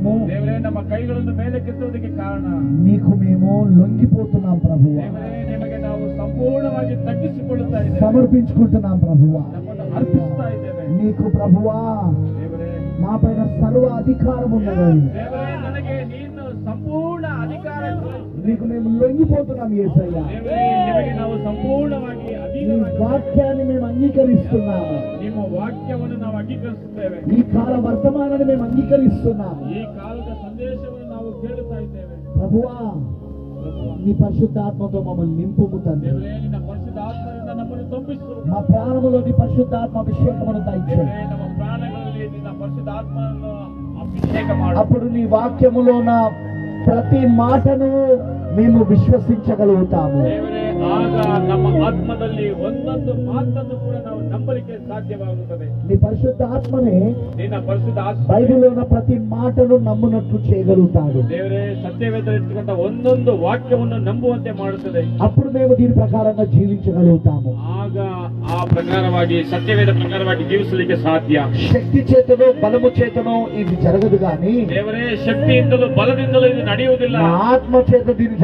ದೇವರೇ ನಮ್ಮ ಕೈಗಳನ್ನು ಮೇಲಕ್ಕೆತ್ತುವುದಕ್ಕೆ ಕಾರಣ నీకు మేము లొంగిపోతున్నాం ప్రభువా, ದೇವರೇ ನಿಮಗೆ ನಾವು ಸಂಪೂರ್ಣವಾಗಿ ತಗ್ಗಿಸಿಕೊಳ್ಳುತ್ತಾ ಇದ್ದೇವೆ, సమర్పించుకుంటున్నాం ప్రభువా. ನಮ್ಮನ್ನು ಅರ್ಪಿಸ್ತಾ ಇದ್ದೇವೆ. నీకు ప్రభువా ದೇವರೇ మా పైన సర్వ అధికారం ఉన్నది. ದೇವರೇ ನನಗೆ ನೀನು ಸಂಪೂರ್ಣ ಅಧಿಕಾರ ಕೊಡು. నీకు మేము లొంగిపోతున్నాం యేసయ్య. ದೇವರೇ ನಿಮಗೆ ನಾವು ಸಂಪೂರ್ಣವಾಗಿ నీ ಅಧೀನವಾಗಿ వాక్యాన్ని మేము అంగీకరిస్తున్నాము. ನಿಮ್ಮ ವಾಕ್ಯವನ್ನು ನಾವು ಅಂಗೀಕರಿಸುತ್ತೇವೆ. ఈ కాల వర్తమానాన్ని మేము అంగీకరిస్తున్నాము. ಈ ಕಾಲದ ಸಂದೇಶವನ್ನು ನಾವು ಕೇಳುತ್ತಾ ಇದ್ದೇವೆ. ప్రభువా నీ పరిశుద్ధాత్మతో మమ్మల్ని నింపుము తండ్రి. ದೇವರೇ ನಿನ್ನ ಪರಿಶುದ್ಧ ಆತ್ಮದಿಂದ ನಮ್ಮನ್ನು ತುಂಬಿಸು. మా ప్రాణములో నీ పరిశుద్ధాత్మ అభిషేకమును దయచేయి. ದೇವರೇ ನಮ್ಮ ಪ್ರಾಣಗಳಲ್ಲಿ ನಿನ್ನ ಪರಿಶುದ್ಧ ಆತ್ಮವನ್ನು ಅಭಿಷೇಕ ಮಾಡು. అప్పుడు నీ వాక్యములో ఉన్న ప్రతి మాటను మేము విశ్వసించగలుగుతాము. ದೇವರೇ ಆಗ ನಮ್ಮ ಆತ್ಮದಲ್ಲಿ ಒಂದೊಂದು ಮಾತನ್ನು ಕೂಡ ನಾವು ನಂಬಲಿಕ್ಕೆ ಸಾಧ್ಯವಾಗುತ್ತದೆ. నీ పరిశుద్ధాత్మనే ನಿನ್ನ ಪರಿಶುದ್ಧ ಆತ್ಮ బైబిల్లో ఉన్న ప్రతి మాటను నమ్మునట్లు చేయగలుగుతాడు. ದೇವರೇ ಸತ್ಯವೇದಲ್ಲಿರ್ತಕ್ಕಂಥ ಒಂದೊಂದು ವಾಕ್ಯವನ್ನು ನಂಬುವಂತೆ ಮಾಡುತ್ತದೆ. అప్పుడు మేము దీని ప్రకారంగా జీవించగలుగుతాము. ಆಗ ಆ ಪ್ರಕಾರವಾಗಿ ಸತ್ಯವೇದ ಪ್ರಕಾರವಾಗಿ ಜೀವಿಸಲಿಕ್ಕೆ ಸಾಧ್ಯ. శక్తి చేతనో బలము చేతనో ఇది జరగదు గాని ದೇವರೇ ಶಕ್ತಿಯಿಂದಲೂ ಬಲದಿಂದಲೂ ಇದು ನಡೆಯುವುದಿಲ್ಲ. నా ఆత్మ చేత దీన్ని